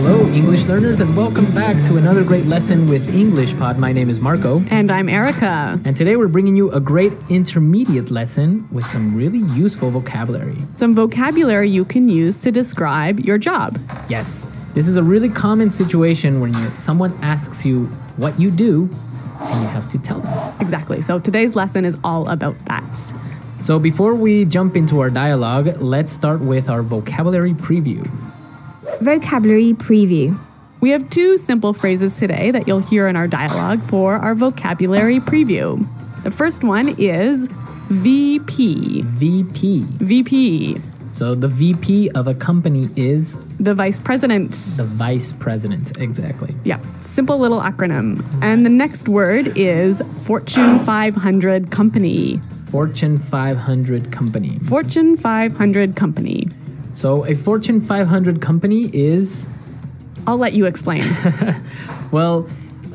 Hello, English learners, and welcome back to another great lesson with English Pod. My name is Marco. And I'm Erica. And today we're bringing you a great intermediate lesson with some really useful vocabulary. Some vocabulary you can use to describe your job. Yes, this is a really common situation when someone asks you what you do, and you have to tell them. Exactly. So today's lesson is all about that. So before we jump into our dialogue, let's start with our vocabulary preview. Vocabulary preview. We have two simple phrases today that you'll hear in our dialogue for our vocabulary preview. The first one is VP. VP. VP. So the VP of a company is? The vice president. The vice president, exactly. Yeah, simple little acronym. And the next word is Fortune 500 company. Fortune 500 company. Fortune 500 company. So a Fortune 500 company is? I'll let you explain. Well,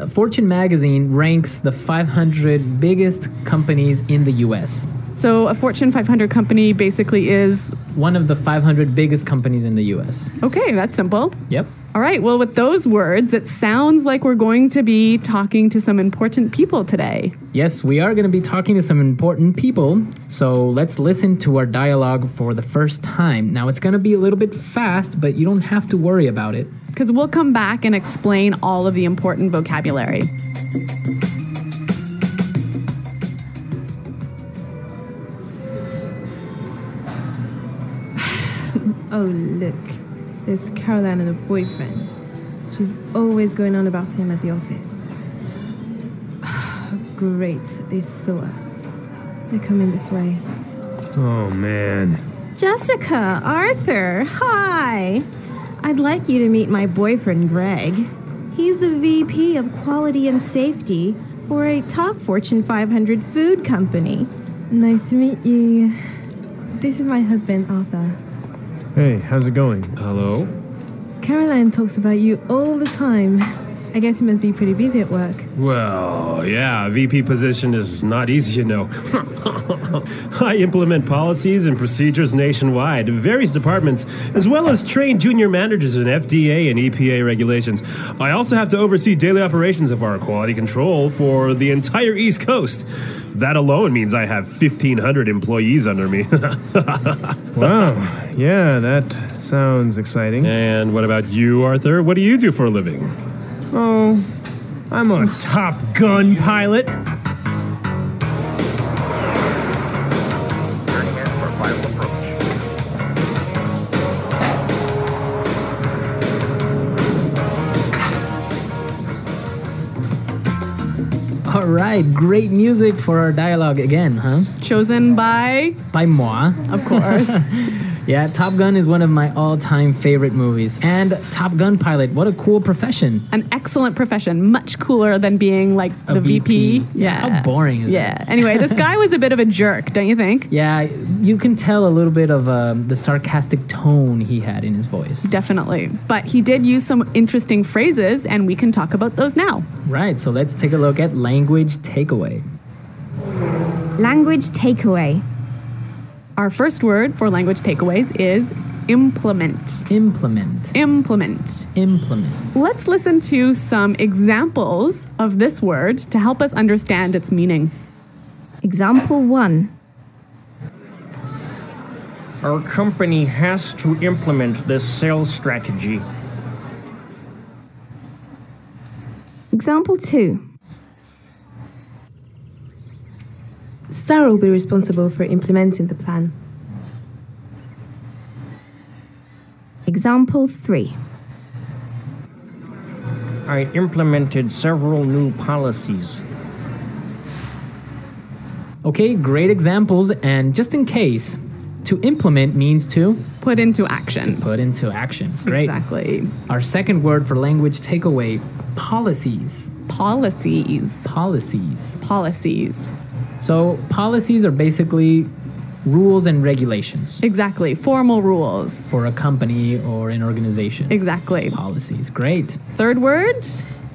Fortune magazine ranks the 500 biggest companies in the US. So a Fortune 500 company basically is? One of the 500 biggest companies in the US. Okay, that's simple. Yep. All right, well, with those words, it sounds like we're going to be talking to some important people today. Yes, we are going to be talking to some important people. So let's listen to our dialogue for the first time. Now, it's going to be a little bit fast, but you don't have to worry about it. Because we'll come back and explain all of the important vocabulary. Oh, look. There's Caroline and her boyfriend. She's always going on about him at the office. Great, they saw us. They're coming this way. Oh, man. Jessica, Arthur, hi. I'd like you to meet my boyfriend, Greg. He's the VP of Quality and Safety for a top Fortune 500 food company. Nice to meet you. This is my husband, Arthur. Hey, how's it going? Hello? Caroline talks about you all the time. I guess you must be pretty busy at work. Well, yeah, a VP position is not easy, you know. I implement policies and procedures nationwide, various departments, as well as train junior managers in FDA and EPA regulations. I also have to oversee daily operations of our quality control for the entire East Coast. That alone means I have 1,500 employees under me. Wow, yeah, that sounds exciting. And what about you, Arthur? What do you do for a living? Oh, I'm a Top Gun pilot. All right, great music for our dialogue again, huh? Chosen by? By moi. Of course. Yeah, Top Gun is one of my all-time favorite movies. And Top Gun pilot, what a cool profession. An excellent profession, much cooler than being like A the VP. Yeah. How boring is Yeah. that? Anyway, this guy was a bit of a jerk, don't you think? Yeah, you can tell a little bit of the sarcastic tone he had in his voice. Definitely. But he did use some interesting phrases, and we can talk about those now. Right, so let's take a look at language takeaway. Language takeaway. Our first word for language takeaways is implement. Implement. Implement. Implement. Let's listen to some examples of this word to help us understand its meaning. Example 1. Our company has to implement this sales strategy. Example 2. Sarah will be responsible for implementing the plan. Example 3. I implemented several new policies. Okay, great examples. And just in case, to implement means to? Put into action. To put into action. Great. Exactly. Our second word for language takeaway, policies. Policies. Policies. Policies. So policies are basically rules and regulations Exactly. Formal rules. for a company or an organization. Exactly. Policies. Great. Third word?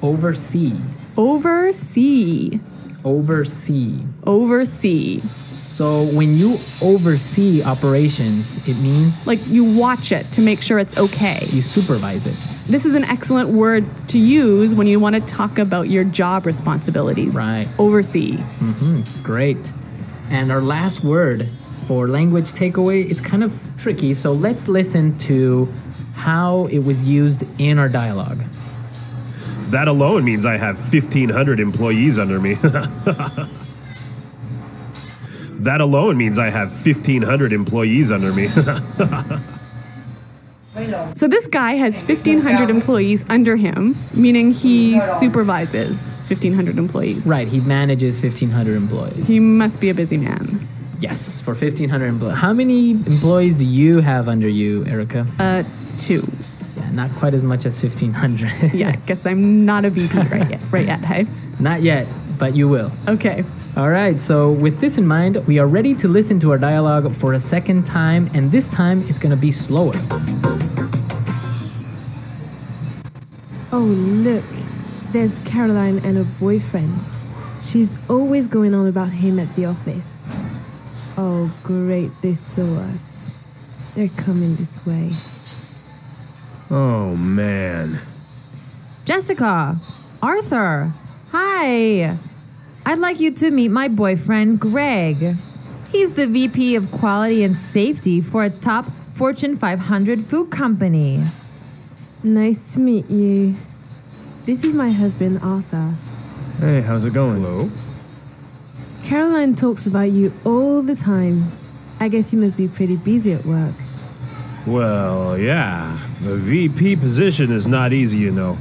Oversee. Oversee. Oversee. Oversee. So when you oversee operations, it means Like you watch it to make sure it's okay. you supervise it. This is an excellent word to use when you want to talk about your job responsibilities. Right. Oversee. Great. And our last word for language takeaway, it's kind of tricky, so let's listen to how it was used in our dialogue. That alone means I have 1,500 employees under me. That alone means I have 1,500 employees under me. So this guy has 1,500 employees under him, meaning he supervises 1,500 employees. Right, he manages 1,500 employees. He must be a busy man. Yes, for 1,500 employees. How many employees do you have under you, Erica? 2. Yeah, not quite as much as 1,500. Yeah, guess I'm not a VP right yet, hey? Not yet, but you will. Okay. All right, so with this in mind, we are ready to listen to our dialogue for a second time, and this time it's going to be slower. Oh, look, there's Caroline and her boyfriend. She's always going on about him at the office. Oh, great, they saw us. They're coming this way. Oh, man. Jessica, Arthur, hi. I'd like you to meet my boyfriend, Greg. He's the VP of Quality and Safety for a top Fortune 500 food company. Nice to meet you. This is my husband, Arthur. Hey, how's it going? Hello? Caroline talks about you all the time. I guess you must be pretty busy at work. Well, yeah. A VP position is not easy, you know.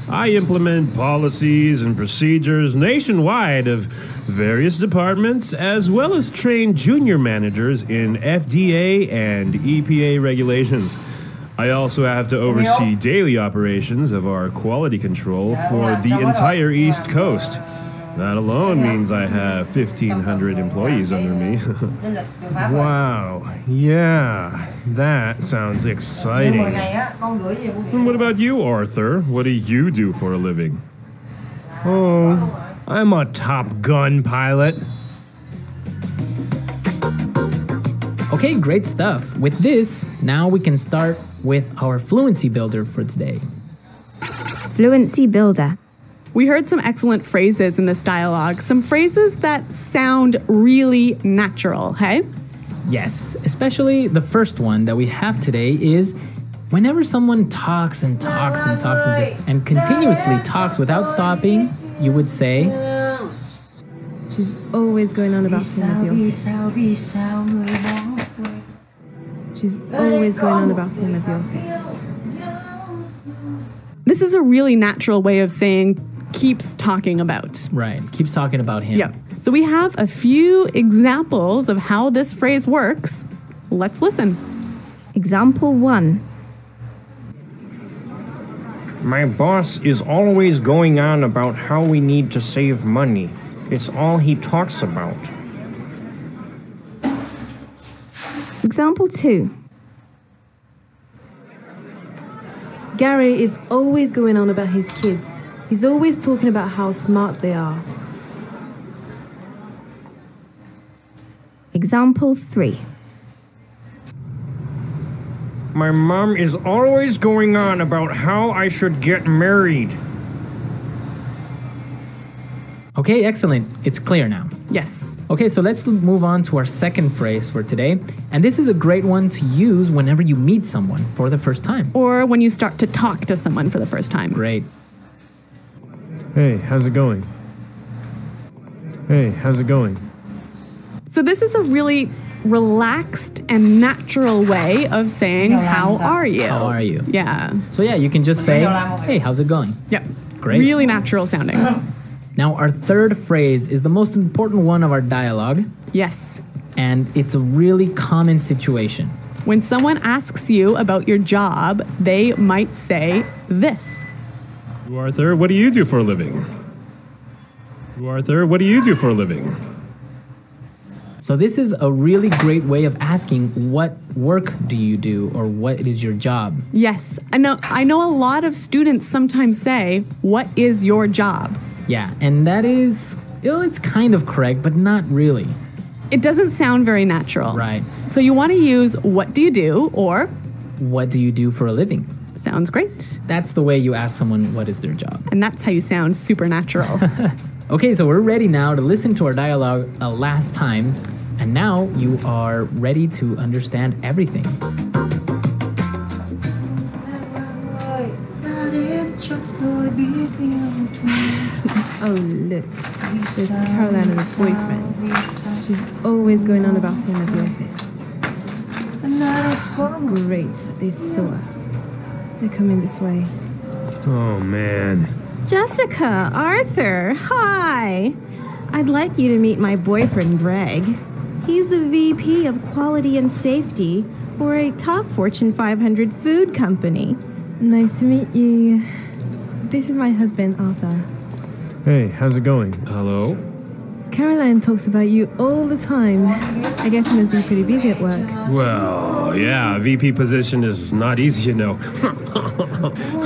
I implement policies and procedures nationwide of various departments, as well as train junior managers in FDA and EPA regulations. I also have to oversee daily operations of our quality control for the entire East Coast. That alone means I have 1,500 employees under me. Wow. Yeah, that sounds exciting. And what about you, Arthur? What do you do for a living? Oh, I'm a Top Gun pilot. Okay, great stuff. With this, now we can start with our Fluency Builder for today. Fluency Builder. We heard some excellent phrases in this dialogue, some phrases that sound really natural, hey? Yes, especially the first one that we have today is whenever someone talks and talks and talks and continuously talks without stopping, you would say, She's always going on about him at the office. She's always going on about him at the office. This is a really natural way of saying keeps talking about. right, keeps talking about him. Yep. So we have a few examples of how this phrase works. Let's listen. Example 1. My boss is always going on about how we need to save money. It's all he talks about. Example 2. Gary is always going on about his kids. He's always talking about how smart they are. Example 3. My mom is always going on about how I should get married. Okay, excellent. It's clear now. Yes. Okay, so let's move on to our second phrase for today. And this is a great one to use whenever you meet someone for the first time. Or when you start to talk to someone for the first time. Great. Hey, how's it going? Hey, how's it going? So this is a really relaxed and natural way of saying, how are you? How are you? Yeah. So yeah, you can just say, hey, how's it going? Yep. Great. Really natural sounding. Now, our third phrase is the most important one of our dialogue, Yes. and it's a really common situation. When someone asks you about your job, they might say this. Arthur, what do you do for a living? Arthur, what do you do for a living? So this is a really great way of asking what work do you do or what is your job? Yes. I know a lot of students sometimes say, what is your job? Yeah, and that is, it's kind of correct, but not really. It doesn't sound very natural. Right. So you want to use what do you do or what do you do for a living? Sounds great. That's the way you ask someone what is their job. And that's how you sound supernatural. Okay, so we're ready now to listen to our dialogue a last time. And now you are ready to understand everything. Oh, look. There's Caroline and her boyfriend. She's always going on about him at the office. Great, they saw us. They're coming this way. Oh, man. Jessica, Arthur, hi. I'd like you to meet my boyfriend, Greg. He's the VP of Quality and Safety for a top Fortune 500 food company. Nice to meet you. This is my husband, Arthur. Hey, how's it going? Hello? Caroline talks about you all the time. I guess you must be pretty busy at work. Well, yeah, VP position is not easy, you know.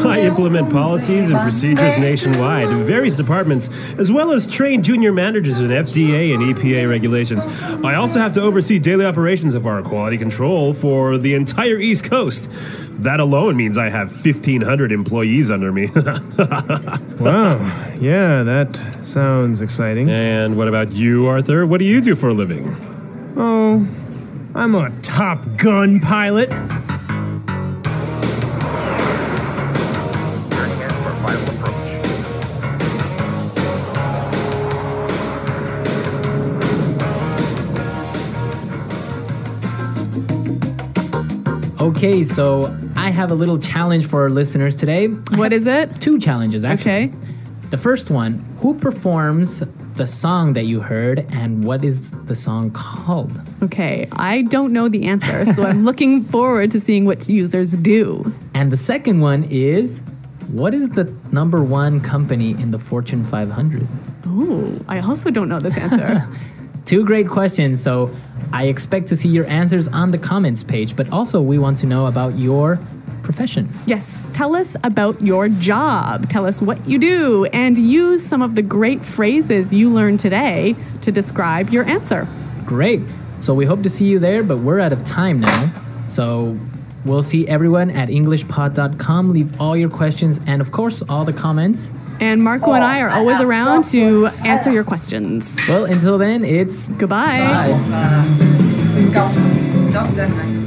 I implement policies and procedures nationwide in various departments, as well as train junior managers in FDA and EPA regulations. I also have to oversee daily operations of our quality control for the entire East Coast. That alone means I have 1,500 employees under me. Wow, yeah, that sounds exciting. And what about you, Arthur? What do you do for a living? Oh, I'm a Top Gun pilot. Okay, so I have a little challenge for our listeners today. What is it? 2 challenges, actually. Okay. The first one, who performs the song that you heard and what is the song called? Okay, I don't know the answer, so I'm looking forward to seeing what users do. And the second one is, what is the #1 company in the Fortune 500? Oh, I also don't know this answer. 2 great questions, so I expect to see your answers on the comments page, but also we want to know about your profession. Yes, tell us about your job. Tell us what you do and use some of the great phrases you learned today to describe your answer. Great. So we hope to see you there, but we're out of time now. So we'll see everyone at EnglishPod.com. Leave all your questions and, of course, all the comments. And Marco and I are always around to answer your questions. Well, until then, it's goodbye. Bye.